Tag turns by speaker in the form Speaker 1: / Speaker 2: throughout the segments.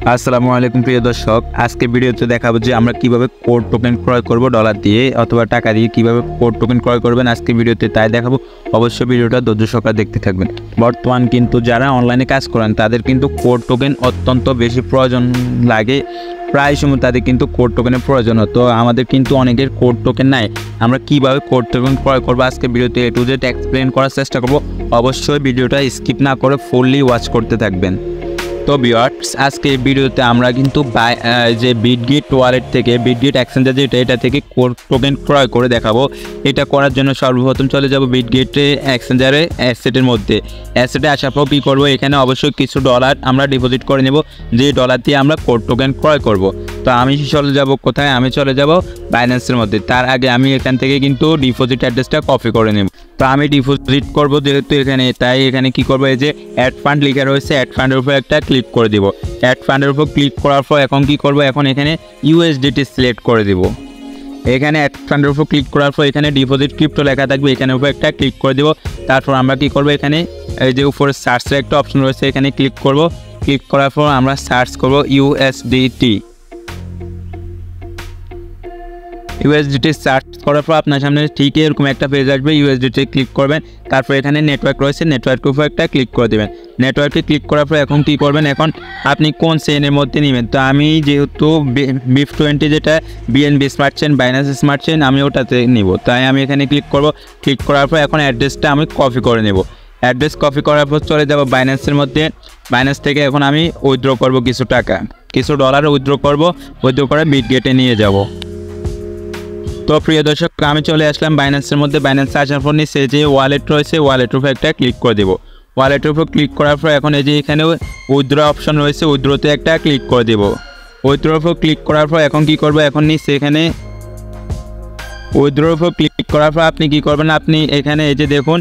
Speaker 1: আসসালামু আলাইকুম প্রিয় দর্শক, আজকে ভিডিওতে দেখাবো যে আমরা কিভাবে কোড টোকেন ক্রয় করব ডলার দিয়ে অথবা টাকা দিয়ে কিভাবে কোড টোকেন ক্রয় করবেন আজকে ভিডিওতে তাই দেখাবো। অবশ্যই ভিডিওটা ধৈর্য সহকারে দেখতে থাকবেন। বর্তমান কিন্তু যারা অনলাইনে কাজ করেন তাদের কিন্তু কোড টোকেন অত্যন্ত বেশি প্রয়োজন লাগে, প্রায় সময় তাদের কিন্তু কোড টোকেনের প্রয়োজন হয়। তো আমাদের কিন্তু অনেকের কোড টোকেন নাই, আমরা কিভাবে কোড টোকেন ক্রয় করবো আজকে ভিডিওতে এ টু জেড এক্সপ্লেন করার চেষ্টা করব। অবশ্যই ভিডিওটা স্কিপ না করে ফুললি ওয়াচ করতে থাকবেন। তো ভিউয়ার্স, আজকে এই ভিডিওতে আমরা কিন্তু যে বিটগেট ওয়ালেট থেকে বিটগেট এক্সচেঞ্জার যেটা এটা থেকে কোড টোকেন ক্রয় করে দেখাবো। এটা করার জন্য সর্বপ্রথম চলে যাব বিটগেটে এক্সচেঞ্জারে অ্যাসেটের মধ্যে। অ্যাসেটে আসার পর কী করবো, এখানে অবশ্যই কিছু ডলার আমরা ডিপোজিট করে নেব, যে ডলার দিয়ে আমরা কোড টোকেন ক্রয় করব। তো আমি চলে যাব কোথায়, আমি চলে যাব বাইন্যান্সের মধ্যে। তার আগে আমি এখান থেকে কিন্তু ডিপোজিট অ্যাড্রেসটা কপি করে নেব। তো আমি ডিপোজিট করব যেহেতু এখানে, তাই এখানে কি করব, এই যে অ্যাড ফান্ড লেখা রয়েছে অ্যাড ফান্ডের উপর একটা ক্লিক করে দিব। অ্যাড ফান্ডের উপর ক্লিক করার পর এখন কি করব, এখন এখানে ইউএসডিটি সিলেক্ট করে দিব। এখানে অ্যাড ফান্ডের উপর ক্লিক করার পর এখানে ডিপোজিট ক্রিপ্টো লেখা থাকবে, এখানের উপর একটা ক্লিক করে দিব। তারপর আমরা কি করব, এখানে এই যে উপরে সার্চের একটা অপশন রয়েছে এখানে ক্লিক করব। ক্লিক করার পর আমরা সার্চ করব ইউএসডিটি। ইউএসডিটি সার্চ করার পর আপনার সামনে ঠিক এরকম একটা পেজ আসবে, ইউএসডিটি ক্লিক করবেন। তারপর এখানে নেটওয়ার্ক রয়েছে, নেটওয়ার্কের উপর একটা ক্লিক করে দেবেন। নেটওয়ার্কে ক্লিক করার পর এখন কী করবেন, এখন আপনি কোন চেইনের মধ্যে নেবেন। তো আমি যেহেতু BIF20 যেটা BNB smart chain, Binance smart chain, আমি ওটাতে নিব, তাই আমি এখানে ক্লিক করব। ক্লিক করার পর এখন অ্যাড্রেসটা আমি কপি করে নেব। অ্যাড্রেস কপি করার পর চলে যাব বাইন্যান্সের মধ্যে। বাইন্যান্স থেকে এখন আমি উইথড্র করব কিছু টাকা, কিছু ডলার উইথড্র করব, উইথড্র করে বিটগেটে নিয়ে যাব। তো প্রিয় দর্শক, আমি চলে আসলাম বাইন্যান্সের মধ্যে। বাইন্যান্সে আসার পর নিচে যে ওয়ালেট রয়েছে ওয়ালেটের উপর একটা ক্লিক করে দেবো। ওয়ালেটের উপর ক্লিক করার পর এখন এই যে এখানে উইথড্র অপশন রয়েছে, উইথড্রতে একটা ক্লিক করে দেবো। উইথড্রর উপর ক্লিক করার পর এখন কি করবো, এখন নিচে এখানে উইথড্রর উপর ক্লিক করার পর আপনি কি করবেন, আপনি এখানে এই যে দেখুন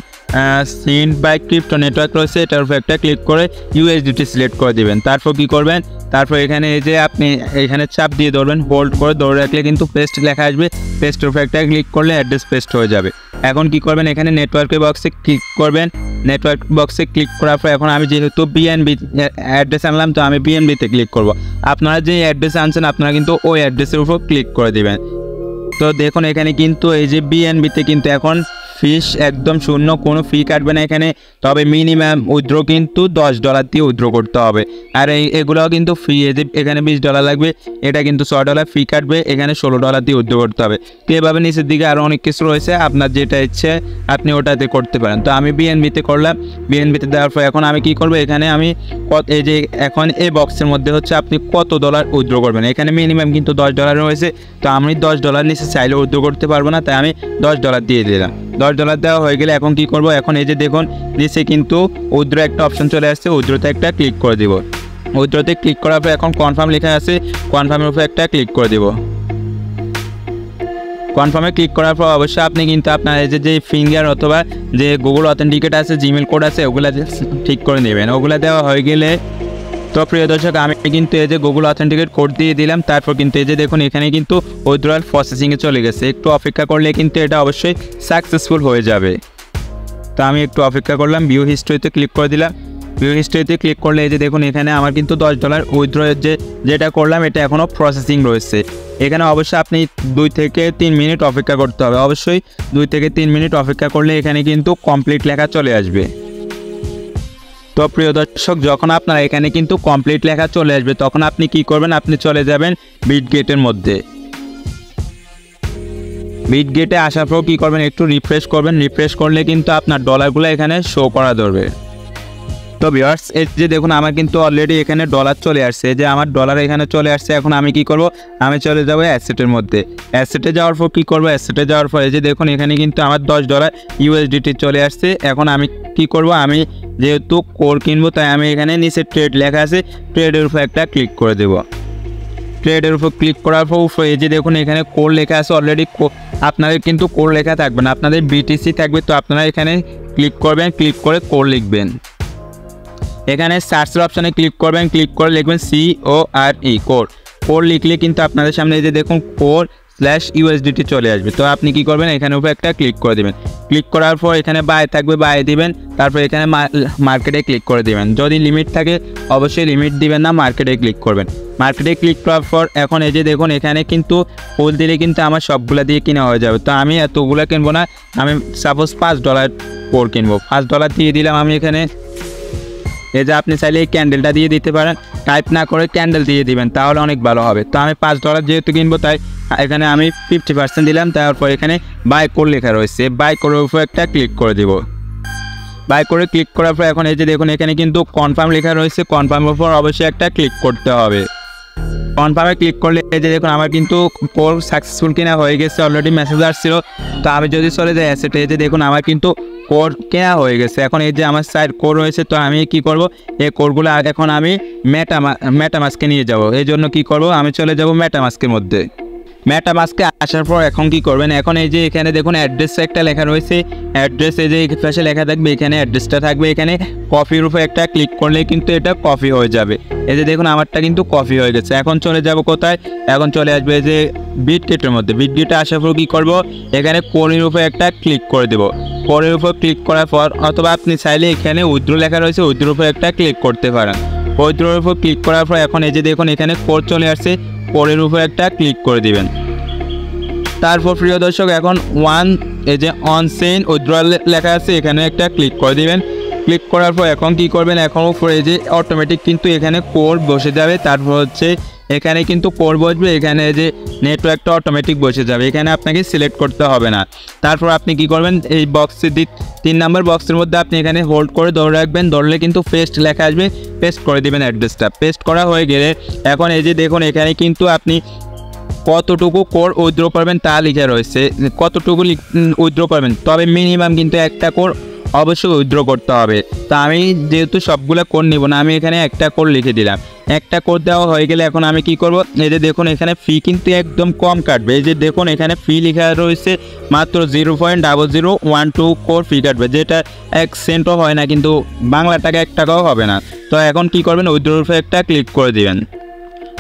Speaker 1: সেন্ড বাই ক্রিপ্টো নেটওয়ার্ক রয়েছে, এটার উপর একটা ক্লিক করে ইউএসডিটি সিলেক্ট করে দেবেন। তারপর কি করবেন, তারপর এখানে এই যে আপনি এখানে চাপ দিয়ে ধরবেন, হোল্ড করে ধরে রাখলে কিন্তু পেস্ট লেখা আসবে। পেস্টের উপর একটা ক্লিক করলে অ্যাড্রেস পেস্ট হয়ে যাবে। এখন কি করবেন, এখানে নেটওয়ার্কের বক্সে ক্লিক করবেন। নেটওয়ার্ক বক্সে ক্লিক করার পর এখন আমি যেহেতু বিএনবি অ্যাড্রেস আনলাম, তো আমি বিএনবিতে ক্লিক করব। আপনারা যে অ্যাড্রেস আনছেন আপনারা কিন্তু ওই অ্যাড্রেসের উপর ক্লিক করে দেবেন। তো দেখুন এখানে কিন্তু এই যে বিএনবিতে কিন্তু এখন ফিস একদম শূন্য, কোনো ফি কাটবে না এখানে। তবে মিনিমাম উইথড্র কিন্তু $10 দিয়ে উইথড্র করতে হবে। আর এগুলোও কিন্তু ফ্রি, এই যে এখানে $20 লাগবে, এটা কিন্তু $6 ফি কাটবে, এখানে $16 দিয়ে উইথড্র করতে হবে। তো এভাবে নিচের দিকে আরও অনেক কিছু রয়েছে, আপনার যেটা ইচ্ছে আপনি ওটাতে করতে পারেন। তো আমি বিএনবিতে করলাম। বিএনবিতে দেওয়ার পর এখন আমি কি করব, এখানে আমি এই যে এখন এই বক্সের মধ্যে হচ্ছে আপনি কত ডলার উইথড্র করবেন। এখানে মিনিমাম কিন্তু $10 রয়েছে, তো আমি $10 নিচে চাইলে উইথড্র করতে পারবো না, তাই আমি $10 দিয়ে দিলাম। $10 দেওয়া হয়ে গেলে এখন কি করব, এখন এই যে দেখুন নিচে কিন্তু উইথড্র একটা অপশন চলে আসছে, উইথড্রতে একটা ক্লিক করে দিব। উইথড্রতে ক্লিক করার পর এখন কনফার্ম লেখা আছে, কনফার্মের উপর একটা ক্লিক করে দিব। কনফার্মে ক্লিক করার পর অবশ্যই আপনি কিন্তু আপনার এই যে ফিঙ্গার অথবা যে গুগল অথেন্টিকেট আছে, জিমেল কোড আছে, ওগুলা ঠিক করে নেবেন। ওগুলা দেওয়া হয়ে গেলে, তো প্রিয় দর্শক, আমি কিন্তু এই যে গুগল অথেন্টিকেট কোড দিয়ে দিলাম। তারপর কিন্তু এই যে দেখুন এখানে কিন্তু উইথড্রয়াল প্রসেসিংয়ে চলে গেছে। একটু অপেক্ষা করলে কিন্তু এটা অবশ্যই সাকসেসফুল হয়ে যাবে। তো আমি একটু অপেক্ষা করলাম, ভিউ হিস্ট্রিতে ক্লিক করে দিলাম। ভিউ হিস্ট্রিতে ক্লিক করলে এই যে দেখুন এখানে আমার কিন্তু $10 উইথড্রয়ের যেটা করলাম এটা এখনও প্রসেসিং রয়েছে। এখানে অবশ্যই আপনি 2 থেকে 3 মিনিট অপেক্ষা করতে হবে। অবশ্যই 2 থেকে 3 মিনিট অপেক্ষা করলে এখানে কিন্তু কমপ্লিট লেখা চলে আসবে। তো প্রিয় দর্শক, যখন আপনারা এখানে কিন্তু কমপ্লিট লেখা চলে আসবে তখন আপনি কি করবেন, আপনি চলে যাবেন বিটগেটের মধ্যে। বিটগেটে আসার পর কী করবেন, একটু রিফ্রেশ করবেন। রিফ্রেশ করলে কিন্তু আপনার ডলারগুলো এখানে শো করা ধরবে। তো ভিউয়ার্স, এই যে দেখুন আমার কিন্তু অলরেডি এখানে ডলার চলে আসছে, যে আমার ডলার এখানে চলে আসছে। এখন আমি কি করব, আমি চলে যাব অ্যাসেটের মধ্যে। অ্যাসেটে যাওয়ার পর কী করব, অ্যাসেটে যাওয়ার পর এই যে দেখুন এখানে কিন্তু আমার $10 ইউএসডিটি চলে আসছে। এখন আমি কি করব, আমি যেহেতু কোর কিনবো তাই আমি এখানে নিচে ট্রেড লেখা আছে, ট্রেডের উপর একটা ক্লিক করে দেব। ট্রেডের উপর ক্লিক করার পর এই যে দেখুন এখানে কোর লেখা আছে অলরেডি। আপনাদের কিন্তু কোর লেখা থাকবে না, আপনাদের বিটিসি থাকবে। তো আপনারা এখানে ক্লিক করবেন, ক্লিক করে কোর লিখবেন। এখানে সার্চের অপশানে ক্লিক করবেন, ক্লিক করে লিখবেন CORE কোর। কোর লিখলে কিন্তু আপনাদের সামনে এই যে দেখুন কোর $USDT চলে আসবে। তো আপনি কি করবেন, এখানে উপরে একটা ক্লিক করে দিবেন। ক্লিক করার পর এখানে বাই থাকবে, বাই দিবেন। তারপর এখানে মার্কেটে ক্লিক করে দিবেন। যদি লিমিট থাকে অবশ্যই লিমিট দিবেন না, মার্কেটে ক্লিক করবেন। মার্কেটে ক্লিক করার পর এখন এই যে দেখুন এখানে কিন্তু ফুল দিলে কিন্তু আমার সবগুলা দিয়ে কিনা হয়ে যাবে। তো আমি এতগুলো কিনবো না, আমি সাপোজ $5 কোর কিনবো। $5 দিয়ে দিলাম আমি এখানে। এই যে আপনি চাইলে এই ক্যান্ডেলটা দিয়ে দিতে পারেন, টাইপ না করে ক্যান্ডেল দিয়ে দিবেন, তাহলে অনেক ভালো হবে। তো আমি $5 যেহেতু কিনবো তাই এখানে আমি 50% দিলাম। তারপর এখানে বাই কোর লেখা রয়েছে, বাই কোরের উপর একটা ক্লিক করে দিব। বাই করে ক্লিক করার পর এখন এই যে দেখুন এখানে কিন্তু কনফার্ম লেখা রয়েছে, কনফার্মের উপর অবশ্যই একটা ক্লিক করতে হবে। কনফার্মে ক্লিক করলে এই যে দেখুন আমার কিন্তু কোর সাকসেসফুল কিনা হয়ে গেছে, অলরেডি মেসেজ আসছিল। তো আমি যদি চলে যাই অ্যাসেটে, এই যে দেখুন আমার কিন্তু কোর কেনা হয়ে গেছে। এখন এই যে আমার সাইড কোর রয়েছে, তো আমি কি করব, এই কোরগুলো এখন আমি মেটামাস্কে নিয়ে যাব। এই জন্য কি করব, আমি চলে যাব মেটামাস্কের মধ্যে। মেটামাস্কে আসার পর এখন কি করবেন, এখন এই যে এখানে দেখুন অ্যাড্রেস একটা লেখা রয়েছে, অ্যাড্রেস এই যে পাশে লেখা থাকবে, এখানে অ্যাড্রেসটা থাকবে। এখানে কপির উপরে একটা ক্লিক করলে কিন্তু এটা কপি হয়ে যাবে। এই যে দেখুন আমারটা কিন্তু কপি হয়ে গেছে। এখন চলে যাব কোথায়, এখন চলে আসবে এই যে বিটগেটের মধ্যে। বিটগেটে আসার পর কী করবো, এখানে কোরের উপরে একটা ক্লিক করে দেবো। কোরের উপর ক্লিক করার পর অথবা আপনি চাইলে এখানে উইথড্র লেখা রয়েছে, উইথড্রোর উপরে একটা ক্লিক করতে পারেন। উইথড্রোর উপর ক্লিক করার পর এখন এই যে দেখুন এখানে কোর চলে আসছে, কোরের উপর একটা ক্লিক করে দিবেন। তারপর প্রিয় দর্শক এখন এই যে অন চেইন উইথড্রয়াল লেখা আছে, এখানে একটা ক্লিক করে দিবেন। ক্লিক করার পর এখন কি করবেন, এখন উপরে এই যে অটোমেটিক কিন্তু এখানে কোর বসে যাবে। তারপর হচ্ছে এখানে কিন্তু কোর বসবে, এখানে যে নেটওয়ার্কটা অটোমেটিক বসে যাবে, এখানে আপনাকে সিলেক্ট করতে হবে না। তারপর আপনি কি করবেন, এই বক্সে 3 নম্বর বক্সের মধ্যে আপনি এখানে হোল্ড করে ধরে রাখবেন, ধরলে কিন্তু পেস্ট লেখা আসবে, পেস্ট করে দিবেন অ্যাড্রেসটা। পেস্ট করা হয়ে গেলে এখন এই যে দেখুন এখানে কিন্তু আপনি কতটুকু কোর উইথড্র করবেন তা লেখা রয়েছে, কতটুকু উইথড্র করবেন। তবে মিনিমাম কিন্তু একটা কোর অবশ্যই উইথড্র করতে হবে। তো আমি যেহেতু সবগুলো কোর নিব না, আমি এখানে একটা কোর লিখে দিলাম। একটা কোর দেওয়া হয়ে গেলে এখন আমি কি করব, এই যে দেখুন এখানে ফি কিন্তু একদম কম কাটবে। এই যে দেখুন এখানে ফি লেখা রয়েছে মাত্র 0.0012 কোর ফি কাটবে, যেটা 1 সেন্টও হয় না, কিন্তু বাংলা টাকা 1 টাকাও হবে না। তো এখন কি করবেন, উইথড্রোর উপর একটা ক্লিক করে দিবেন।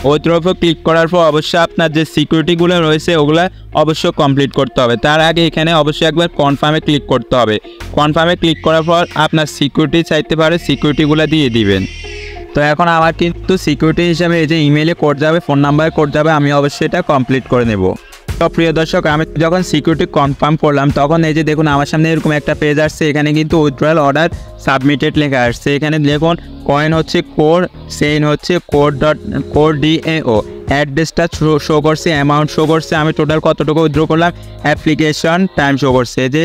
Speaker 1: উইথড্রোর উপর ক্লিক করার পর অবশ্যই আপনার যে সিকিউরিটিগুলো রয়েছে ওগুলো অবশ্যই কমপ্লিট করতে হবে। তার আগে এখানে অবশ্যই একবার কনফার্মে ক্লিক করতে হবে। কনফার্মে ক্লিক করার পর আপনার সিকিউরিটি চাইতে পারে, সিকিউরিটিগুলো দিয়ে দিবেন। তো এখন আমার কিন্তু সিকিউরিটি হিসাবে এই যে ইমেইলে কোড যাবে, ফোন নাম্বারে কোড যাবে, আমি অবশ্যই এটা কমপ্লিট করে নেব। তো প্রিয় দর্শক আমি যখন সিকিউরিটি কনফার্ম করলাম তখন এই যে দেখুন আমার সামনে এরকম একটা পেজ আসছে, এখানে কিন্তু উইথড্রয়াল অর্ডার সাবমিটেড লেখা আসছে। এখানে দেখুন কয়েন হচ্ছে কোর, চেইন হচ্ছে কোর DAO, অ্যাড্রেসটা শো করছে, অ্যামাউন্ট শো করছে, আমি টোটাল কতটুকু উইথড্র করলাম, অ্যাপ্লিকেশন টাইম শো করছে, যে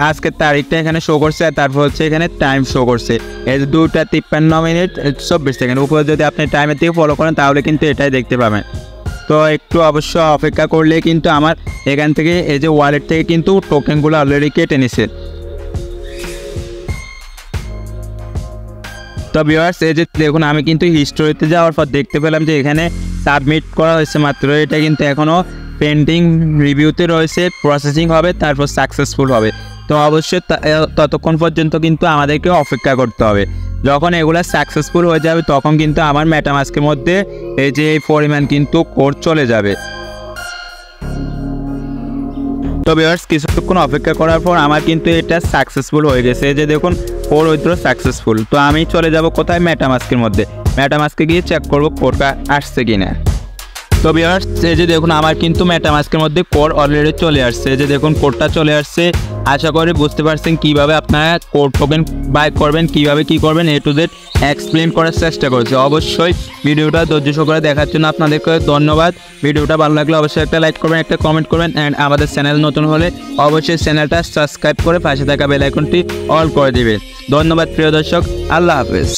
Speaker 1: আজকের তারিখটা এখানে শো করছে, আর তারপর হচ্ছে এখানে টাইম শো করছে, এই 2:53:24 উপরে যদি আপনি টাইমের থেকে ফলো করেন তাহলে কিন্তু এটাই দেখতে পাবেন। তো একটু অবশ্য অপেক্ষা করলে কিন্তু আমার এখান থেকে এই যে ওয়ালেট থেকে কিন্তু টোকেনগুলো অলরেডি কেটে নিছে। তো ভিউয়ার্স এই যে দেখুন আমি কিন্তু হিস্টোরিতে যাওয়ার পর দেখতে পেলাম যে এখানে সাবমিট করা হয়েছে মাত্র, এটা কিন্তু এখনও পেন্ডিং রিভিউতে রয়েছে, প্রসেসিং হবে, তারপর সাকসেসফুল হবে। তো অবশ্যই ততক্ষণ পর্যন্ত কিন্তু আমাদেরকে অপেক্ষা করতে হবে। যখন এগুলো সাকসেসফুল হয়ে যাবে তখন কিন্তু আমার মেটামাস্কের মধ্যে এই যে এই পরিমাণ কিন্তু কোড চলে যাবে। তো ভিউয়ার্স কিছুক্ষণ অপেক্ষা করার পর আমার কিন্তু এটা সাকসেসফুল হয়ে গেছে, এই যে দেখুন কোড উইথড্র সাকসেসফুল। তো আমি চলে যাব কোথায়, মেটামাস্কের মধ্যে। মেটামাস্কে গিয়ে চেক করব কোডটা আসছে কিনা। তো ভিউয়ার্স এই যে দেখুন আমার কিন্তু মেটামাস্কের মধ্যে কোড অলরেডি চলে আসছে, এই যে দেখুন কোডটা চলে আসছে। আশা করি বুঝতে পারছেন কিভাবে আপনারা কোড টোকেন বাই করবেন, কিভাবে কি করবেন, A to Z এক্সপ্লেন করার চেষ্টা করেছি। অবশ্যই ভিডিওটা ধৈর্য সহকারে দেখার জন্য আপনাদেরকে ধন্যবাদ। ভিডিওটা ভালো লাগলে অবশ্যই একটা লাইক করবেন, একটা কমেন্ট করবেন, অ্যান্ড আমাদের চ্যানেল নতুন হলে অবশ্যই চ্যানেলটা সাবস্ক্রাইব করে পাশে থাকা বেল আইকনটি অল করে দিবেন। ধন্যবাদ প্রিয় দর্শক, আল্লাহ হাফেজ।